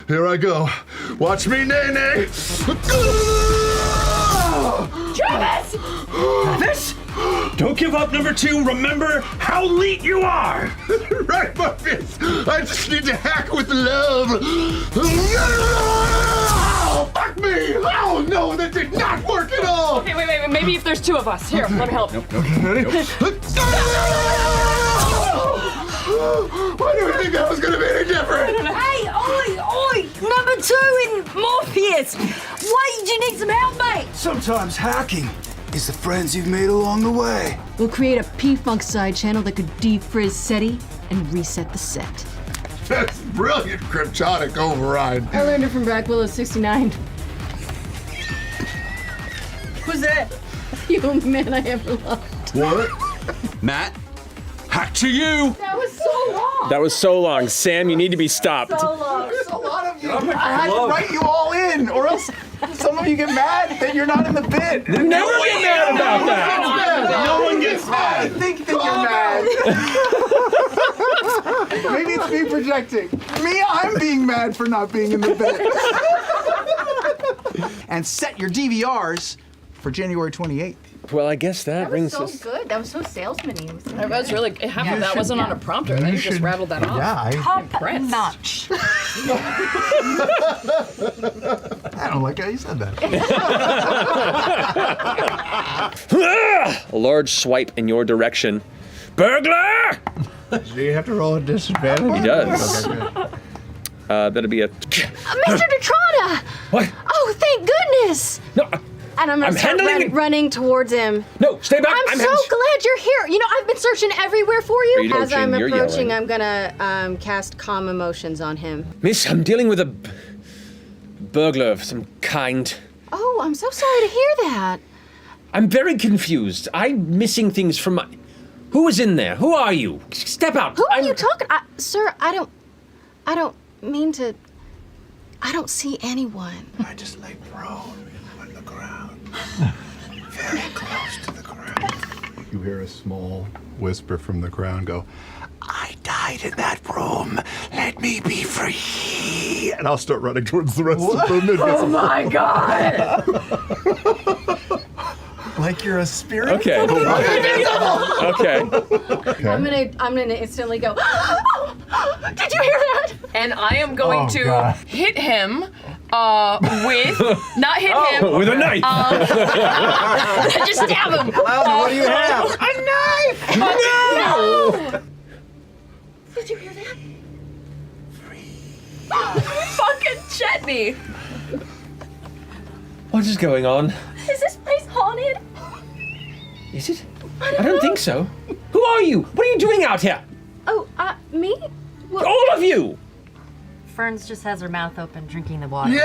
Here I go. Watch me, nay-nay. Travis! Travis? Don't give up, number 2. Remember how elite you are. Right, Morpheus. I just need to hack with love. Oh, fuck me. Oh, no, that did not work at all. Okay, wait. Maybe if there's 2 of us. Here, let me help. Nope. Ready? Why do you think that was going to be any different? Hey, oi! Number 2 in Morpheus! Why did you need some help, mate? Sometimes hacking is the friends you've made along the way. We'll create a P-Funk side channel that could defrizz SETI and reset the set. That's brilliant cryptonic override. I learned it from Black Willow 69. Who's that? You man I ever loved. What? Matt, hack to you. That was so long. That was so long. Sam, you need to be stopped. So long. There's a lot of you. I had to write you all in, or else some of you get mad that you're not in the bid. Never get mad about that. No one gets I mad. think that you're mad. Maybe it's me projecting. Me, I'm being mad for not being in the bid. And set your DVRs for January 28th. Well, I guess that That brings was us. so good. That was so salesman-y. That was really, half of that wasn't on a prompter. Then you just rattled that off. Yeah, Top Prince. notch. I don't like how you said that. A large swipe in your direction. Burglar! Do you have to roll a disadvantage? He does. Okay, good. That'll be a. Mr. Detrana! What? Oh, thank goodness! No, And I'm gonna I'm start handling it. running towards him. no, stay back. I'm so glad you're here. You know, I've been searching everywhere for you. You're As I'm approaching, you're approaching, yelling. I'm gonna cast Calm Emotions on him. Miss, I'm dealing with a burglar of some kind. Oh, I'm so sorry to hear that. I'm very confused. I'm missing things from my. Who is in there? Who are you? Step out. Who are you talking? Sir, I don't mean to. I don't see anyone. I just lay prone on the ground, very close to the ground. You hear a small whisper from the crowd go, I died in that room. Let me be free. and I'll start running towards the rest of the room. Oh my god! Like you're a spirit? Okay. Okay. I'm gonna instantly go. Did you hear that? And I am going Oh, to God. hit him with, not hit him, With a knife. just stab him. What do you have? A knife! No! Did you hear that? Fucking Chetney! What is going on? Is this place haunted? Is it? I don't think so. Who are you? What are you doing out here? Oh, me? What? All of you! Ferns just has her mouth open, drinking the water.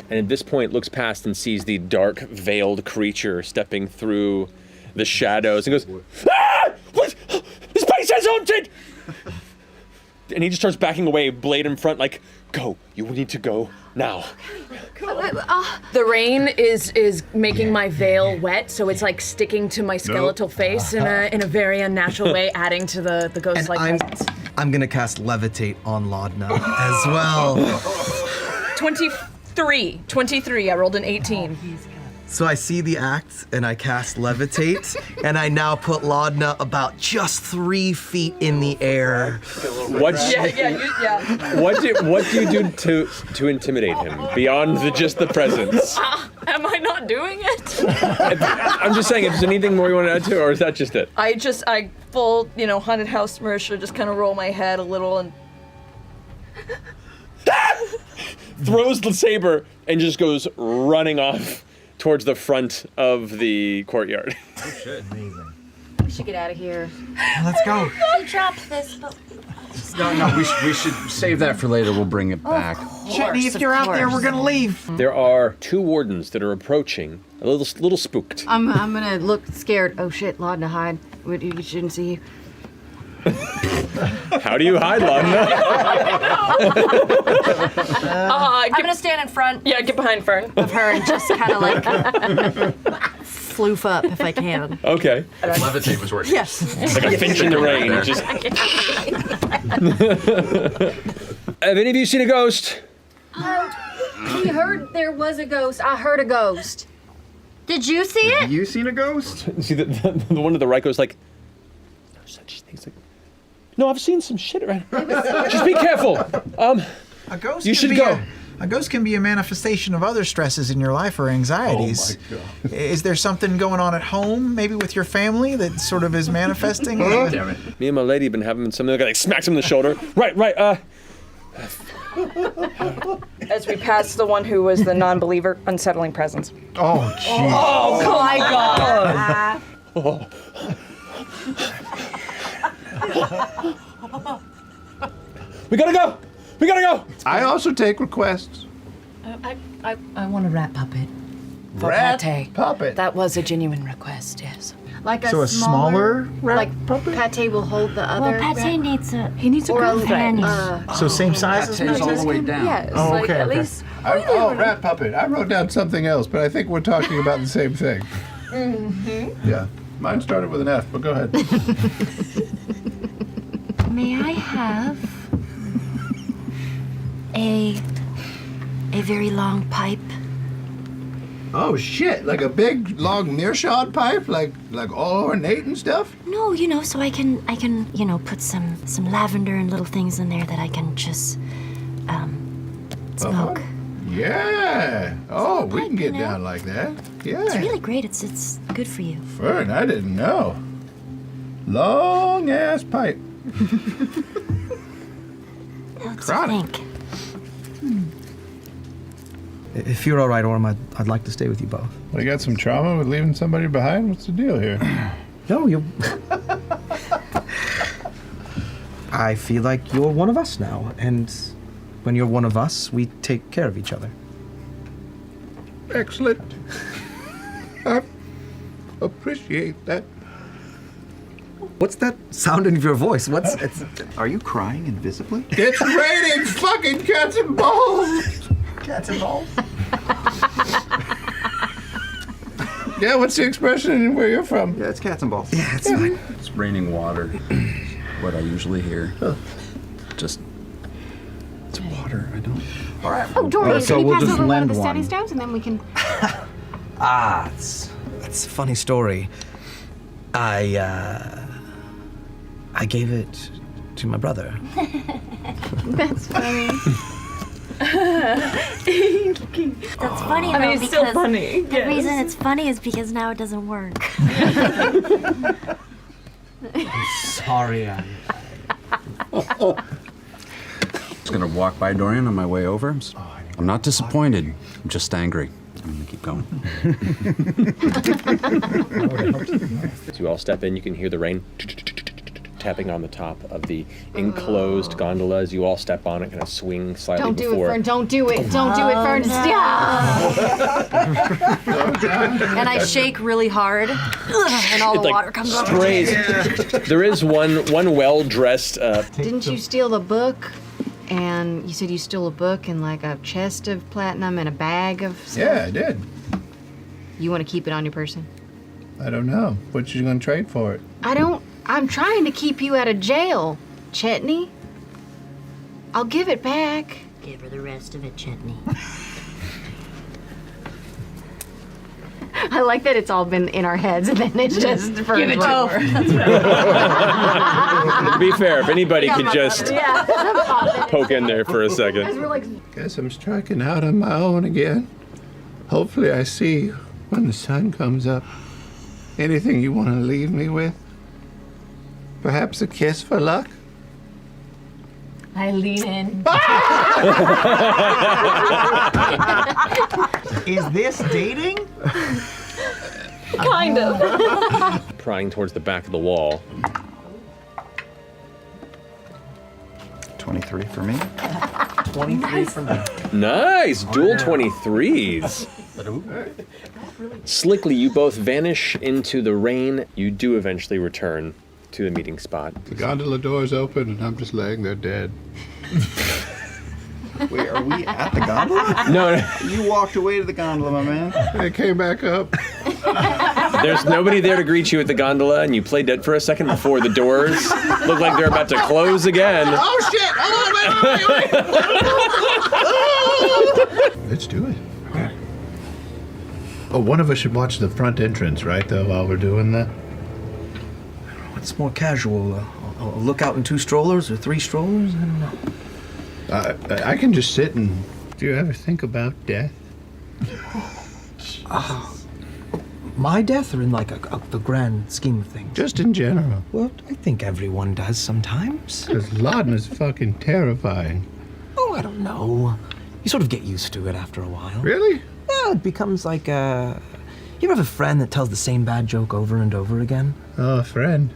And at this point looks past and sees the dark, veiled creature stepping through the shadows and goes, ah! What? This place is haunted! And he just starts backing away, blade in front, like, go. You need to go now. The rain is making my veil wet, so it's like sticking to my skeletal face in a very unnatural way, adding to the ghost-like presence. I'm gonna cast Levitate on Laudna as well. 23. I rolled an 18. So I see the act and I cast Levitate, and I now put Laudna about just 3 feet in the air. What Yeah. do you do to intimidate him beyond just the presence? Am I not doing it? I'm just saying, if there's anything more you want to add to it, or is that just it? I full, haunted house Marisha, just kind of roll my head a little and Throws the saber and just goes running off towards the front of the courtyard. Oh shit. Amazing. We should get out of here. Let's go. We dropped this, but No, we should save that for later. We'll bring it back. Chetney, if you're out there, we're gonna leave. There are 2 wardens that are approaching, a little spooked. I'm gonna look scared. Oh shit, Laudna, hide. You shouldn't see you. How do you hide, Laudna? I'm gonna stand in front get behind Fern. of her and just kind of like floof up if I can. Okay. Levitate was working. Yes. It's like a finch in the rain. It just... Have any of you seen a ghost? He heard there was a ghost. I heard a ghost. Did you see it? You seen a ghost? See, the one to the right goes like, no such things. Like, no, I've seen some shit around. Just be careful. A ghost You can should be go. A ghost can be a manifestation of other stresses in your life or anxieties. Oh my God. Is there something going on at home, maybe with your family, that sort of is manifesting? Damn it. Me and my lady have been having something like smacks him in the shoulder. Right. As we pass the one who was the non-believer, unsettling presence. Oh, jeez. Oh my god. We gotta go. I also take requests. I want a rat puppet. For Rat Pate. puppet. That was a genuine request, yes. Like So a smaller rat like puppet? Pate will hold the other. Well, Pate rat. needs a He needs a Or a girlfriend. So same size as Tate's all me? the way down. Yes, Oh, like okay, at okay. least. Rat puppet. I wrote down something else, but I think we're talking about the same thing. Yeah. Mine started with an F, but go ahead. May I have a very long pipe? Oh shit! Like a big long meerschaum pipe, like all ornate and stuff. No, so I can put some lavender and little things in there that I can just smoke. Yeah. Oh, we pipe, can get you know? down like that. Yeah. It's really great. It's good for you. Fern, I didn't know. Long ass pipe. What do you Chronic. think? If you're all right, Orm, I'd like to stay with you both. Well, you got some trauma with leaving somebody behind? What's the deal here? No, you. I feel like you're one of us now, and when you're one of us, we take care of each other. Excellent. I appreciate that. What's that sound in your voice? Are you crying invisibly? It's raining fucking cats and balls! Cats and balls? Yeah, what's the expression in where you're from? Yeah, it's cats and balls. Yeah, it's fine. It's raining water. What I usually hear. Just. It's water. I don't. All right. Oh, Dorian, so can you we'll pass just over one of lend the standing one. stones and then we can. It's a funny story. I gave it to my brother. That's funny. That's funny, though, it's still because funny. the reason it's funny is because now it doesn't work. Sorry, Just gonna walk by Dorian on my way over. I'm not disappointed. I'm just angry. I'm gonna keep going. As you all step in, you can hear the rain tapping on the top of the enclosed gondola as you all step on it, kind of swing slightly Don't do it, before. Fern. Don't do it. Don't do it, Fern. Stop. And I shake really hard, and all the Like water comes up. sprays. There is one well-dressed. Didn't you steal the book? And you said you stole a book and like a chest of platinum and a bag of stuff? Yeah, I did. You want to keep it on your person? I don't know. What you gonna trade for it? I'm trying to keep you out of jail, Chetney. I'll give it back. Give her the rest of it, Chetney. I like that it's all been in our heads and then it's just for Give it to her. To be fair, if anybody could just poke in there for a second. We're like, Guess I'm striking out on my own again. Hopefully I see when the sun comes up. Anything you want to leave me with? Perhaps a kiss for luck? I lean in. Is this dating? Kind of. Prying towards the back of the wall. 23 for me. 23 for me. Nice! Dual 23s. Slickly, you both vanish into the rain. You do eventually return to the meeting spot. The gondola door's open and I'm just laying there dead. Wait, are we at the gondola? No. You walked away to the gondola, my man. It came back up. There's nobody there to greet you at the gondola, and you play dead for a second before the doors look like they're about to close again. Oh shit! Hold on, wait. Let's do it. Okay. Oh, one of us should watch the front entrance, right? Though, while we're doing that. What's more casual? A lookout in 2 strollers or 3 strollers? I don't know. I can just sit and. Do you ever think about death? My death, or in like the grand scheme of things? Just in general. Well, I think everyone does sometimes. Because Laudna's fucking terrifying. Oh, I don't know. You sort of get used to it after a while. Really? Yeah, it becomes like You ever have a friend that tells the same bad joke over and over again? Oh, a friend.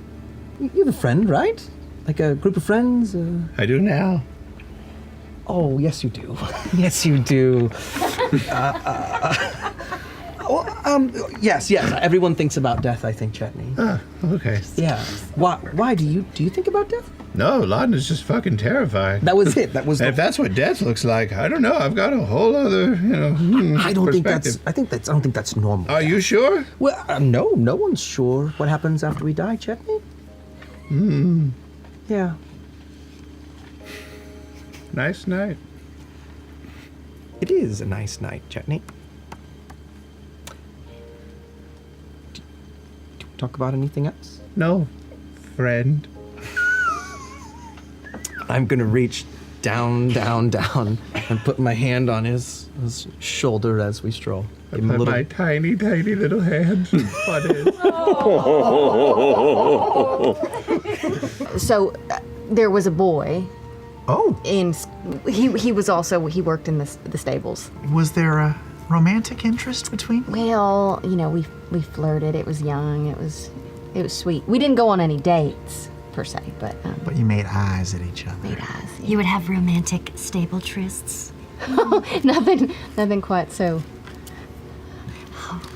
You have a friend, right? Like a group of friends? I do now. Oh, yes you do. Yes you do. Yes. Everyone thinks about death, I think, Chetney. Ah, okay. Yeah. Why do you think about death? No, Laudna's just fucking terrifying. That was it. That was. And if that's what death looks like, I don't know. I've got a whole other, I don't think perspective. I don't think that's normal. Are you sure? Well, no one's sure what happens after we die, Chetney. Yeah. Nice night. It is a nice night, Chetney. Do we talk about anything else? No, friend. I'm gonna reach down, and put my hand on his shoulder as we stroll. I put my tiny little hand on his. So there was a boy. Oh. He worked in the stables. Was there a romantic interest between? Well, we flirted. It was young. It was sweet. We didn't go on any dates per se, but you made eyes at each other. Made eyes. Yeah. You would have romantic stable trysts. nothing quite so.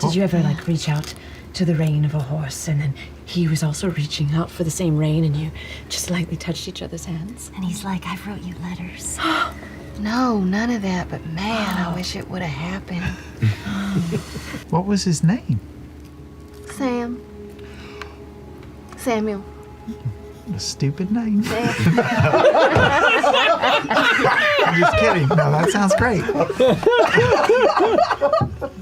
Did you ever reach out to the rein of a horse, and then he was also reaching out for the same rein, and you just lightly touched each other's hands? And he's like, I wrote you letters. No, none of that. But man, I wish it would have happened. What was his name? Samuel. A stupid name. I'm just kidding. No, that sounds great.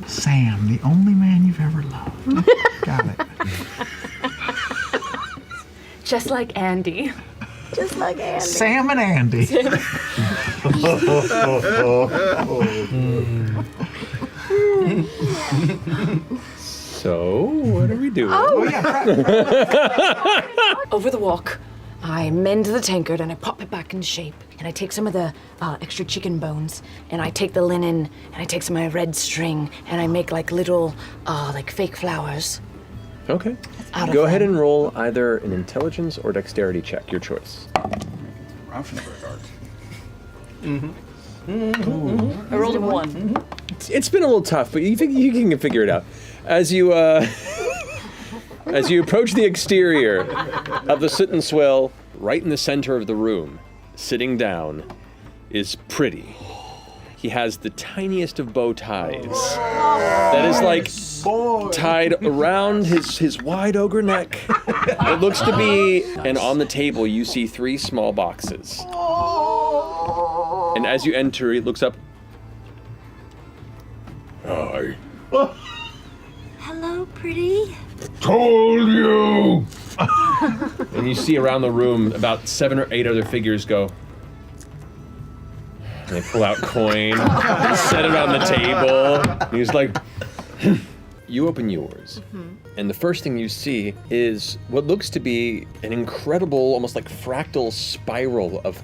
Sam, the only man you've ever loved. Got it. Just like Andy. Just like Andy. Sam and Andy. So, what are we doing? Over the walk, I mend the tankard and I pop it back into shape. And I take some of the extra chicken bones, and I take the linen, and I take some of my red string, and I make little fake flowers. Okay. Out of Go ahead them. and roll either an intelligence or dexterity check, your choice. I rolled a 1. It's been a little tough, but you think you can figure it out. As you as you approach the exterior of the Sit and Swell, right in the center of the room, sitting down, is Pretty. He has the tiniest of bow ties that is tied around his wide ogre neck. It looks to be, and on the table you see 3 small boxes. And as you enter, he looks up. Hi. Hello, Pretty. Told you! And you see around the room about 7 or 8 other figures go. And they pull out coin, set it on the table. And he's like, you open yours. And the first thing you see is what looks to be an incredible, almost fractal spiral of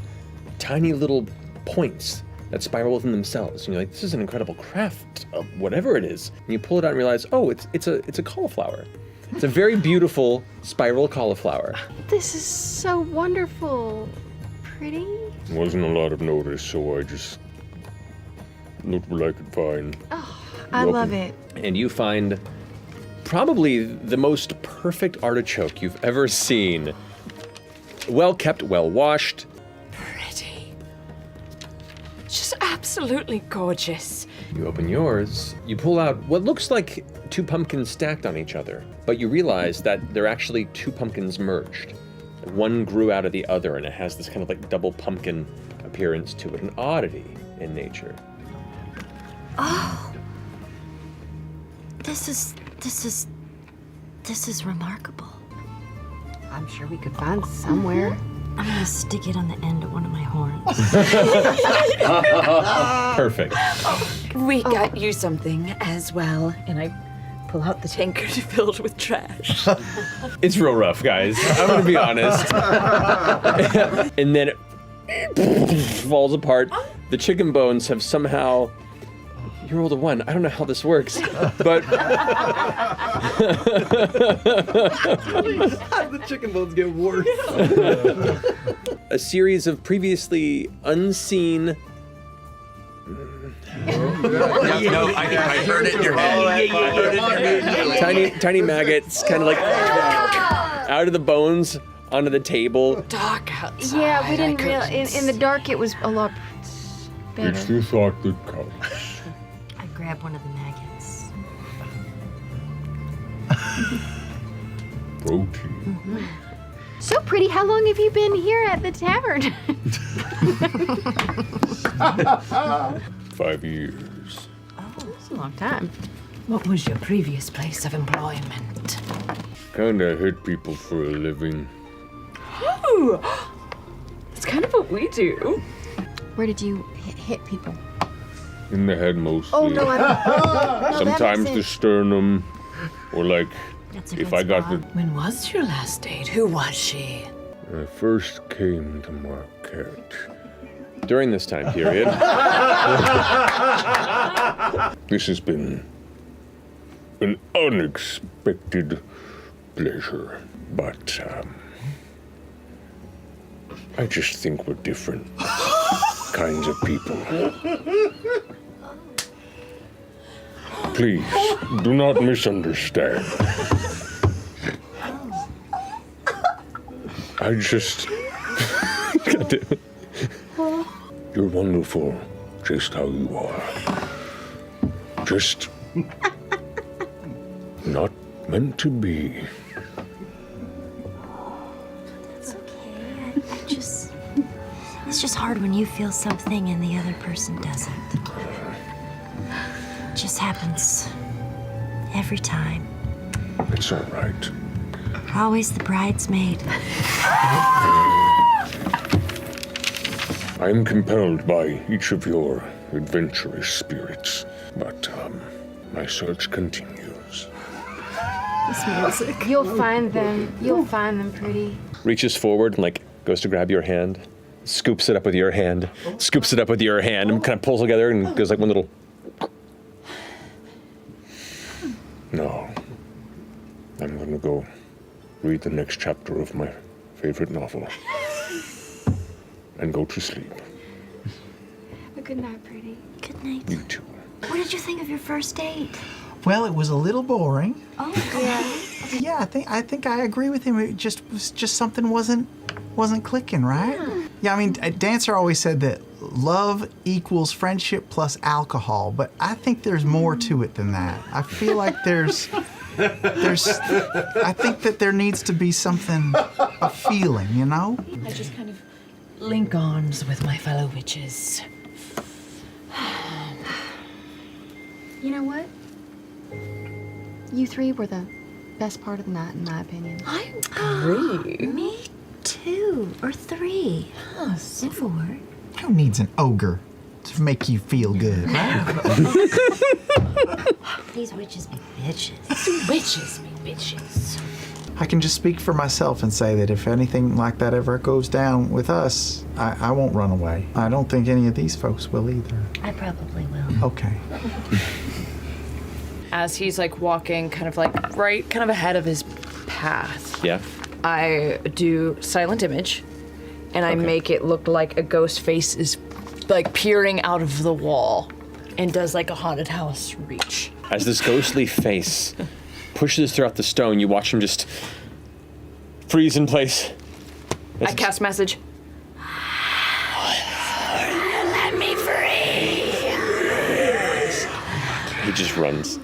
tiny little points that spiral within themselves. And you're like, this is an incredible craft of whatever it is. And you pull it out and realize, oh, it's a cauliflower. It's a very beautiful spiral cauliflower. This is so wonderful. Pretty. Wasn't a lot of notice, so I just looked what I could find. Oh, I love it. And you find probably the most perfect artichoke you've ever seen. Well kept, well washed. Pretty. Just absolutely gorgeous. You open yours. You pull out what looks like 2 pumpkins stacked on each other, but you realize that they're actually 2 pumpkins merged. One grew out of the other, and it has this kind of like double pumpkin appearance to it, an oddity in nature. Oh. This is remarkable. I'm sure we could find somewhere. I'm gonna stick it on the end of one of my horns. Perfect. We got you something as well, and I pull out the tankard filled with trash. It's real rough, guys. I'm gonna be honest. And then it falls apart. The chicken bones have somehow... You rolled a 1. I don't know how this works, but... How did the chicken bones get worse? A series of previously unseen... I heard it in your head. Tiny maggots, kind of like out of the bones onto the table. Dark outside. Yeah, we didn't realize. In the dark, it was a lot better. It's the thought that counts. I grabbed one of the maggots. Protein. So pretty. How long have you been here at the tavern? 5 years. That's a long time. What was your previous place of employment? Kinda hit people for a living. Oh, it's kind of what we do. Where did you hit people? In the head mostly. Oh no, I don't. No, Sometimes that the makes sternum, or like That's a if good I got the. spot. When was your last date? Who was she? When I first came to Marquette. During this time period, This has been an unexpected pleasure, but I just think we're different kinds of people. Please, do not misunderstand. I just... You're wonderful, just how you are. Just not meant to be. It's okay. It's just hard when you feel something and the other person doesn't. It just happens every time. It's all right. Always the bridesmaid. I am compelled by each of your adventurous spirits, but my search continues. You'll find them. You'll find them pretty. reaches forward and like goes to grab your hand, scoops it up with your hand, scoops it up with your hand, and kind of pulls together and goes like one little. No. I'm gonna go read the next chapter of my favorite novel. And go to sleep. Good night, pretty. Good night. You too. What did you think of your first date? Well, it was a little boring. Oh, yeah. Yeah, I think I agree with him. It just something wasn't clicking, right? Yeah, I mean, Dancer always said that love equals friendship plus alcohol, but I think there's more to it than that. I feel like there's I think that there needs to be something, a feeling, you know? I just kind of link arms with my fellow witches. You know what? You three were the best part of the night, in my opinion. I agree. Me too. Or three. Yes. And four. Who needs an ogre to make you feel good, right? These witches be bitches. Witches be bitches. I can just speak for myself and say that if anything like that ever goes down with us, I won't run away. I don't think any of these folks will either. I probably will. Okay. As he's like walking kind of like right kind of ahead of his path, Yeah. I do silent image and I make it look like a ghost face is like peering out of the wall and does like a haunted house reach. As this ghostly face pushes throughout the stone, you watch him just freeze in place. I cast message. Let me free. He just runs.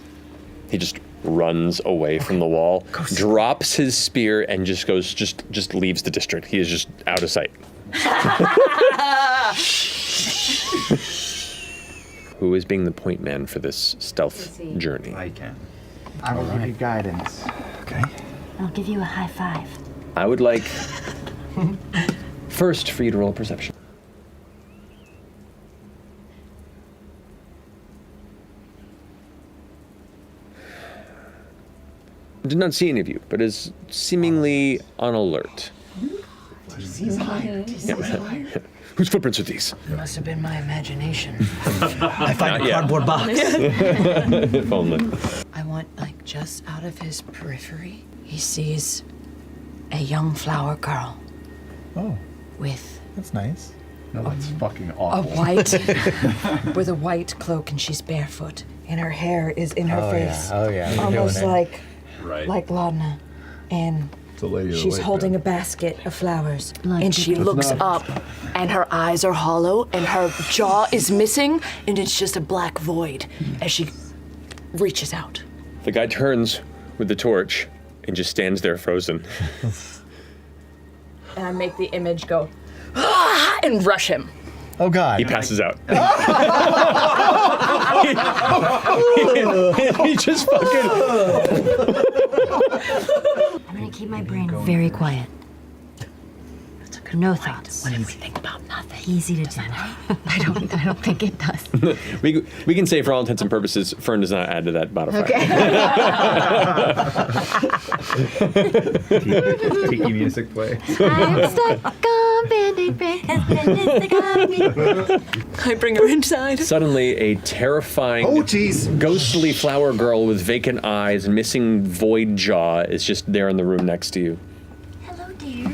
He just runs away from the wall, drops his spear, and just leaves the district. He is just out of sight. Who is being the point man for this stealth journey? I can. I will give you guidance. Okay. I'll give you a high five. I would like first for you to roll a perception. Did not see any of you, but is seemingly on alert. He's higher. Whose footprints are these? It must have been my imagination. I find a cardboard box. If only. I want, like, just out of his periphery, he sees a young flower girl. Oh. With That's nice. No, that's fucking a awful. with a white cloak, and she's barefoot, and her hair is in her face. Oh yeah. Almost like Right. Laudna. And It's a lady of the she's lake, holding then. a basket of flowers. Like and she That's looks not- up, and her eyes are hollow, and her jaw is missing, and it's just a black void as she reaches out. The guy turns with the torch and just stands there frozen. And I make the image go, "Ah!" and rush him. Oh God. He passes out. he just fucking. I'm gonna keep my brain very quiet. No thoughts. What if we think about nothing? Easy to do. I don't think it does. We can say for all intents and purposes, Fearne does not add to that modifier. Tiki music play. I'm stuck on Band-Aid Break. I bring her inside. Suddenly, a terrifying, ghostly flower girl with vacant eyes and missing void jaw is just there in the room next to you. Hello, dear.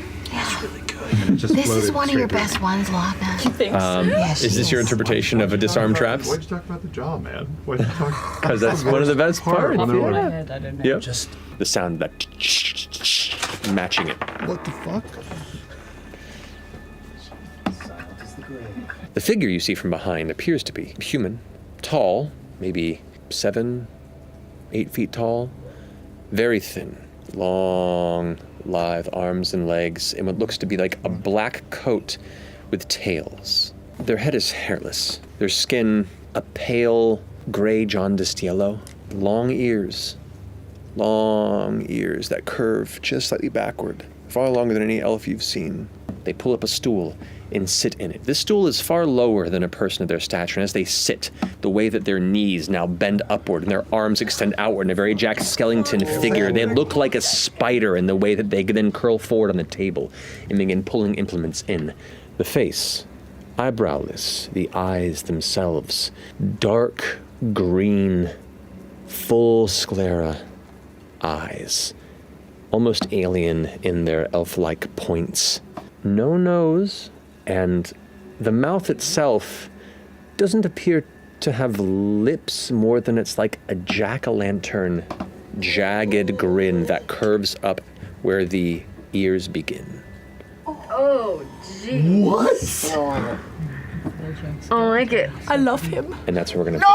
This is one of your best ones, Laudna. You think so? Yes, Is this your interpretation of a disarm traps? Why'd you talk about the jaw, man? Why'd you talk? Because that's one of the best parts. When they're In my like, head, I don't know. Yep. Just the sound of that matching it. what the fuck? The figure you see from behind appears to be human, tall, maybe 7, 8 feet tall, very thin, long, lithe arms and legs, in what looks to be like a black coat with tails. Their head is hairless, their skin a pale gray jaundiced yellow, long ears that curve just slightly backward, far longer than any elf you've seen. They pull up a stool and sit in it. This stool is far lower than a person of their stature, and as they sit, the way that their knees now bend upward and their arms extend outward in a very Jack Skellington figure, they look like a spider in the way that they then curl forward on the table and begin pulling implements in. The face, eyebrowless, the eyes themselves, dark green, full sclera eyes, almost alien in their elf-like points. No nose, and the mouth itself doesn't appear to have lips more than it's like a jack-o'-lantern jagged grin that curves up where the ears begin. Oh, gee. What? I like it. I love him. And that's where we're gonna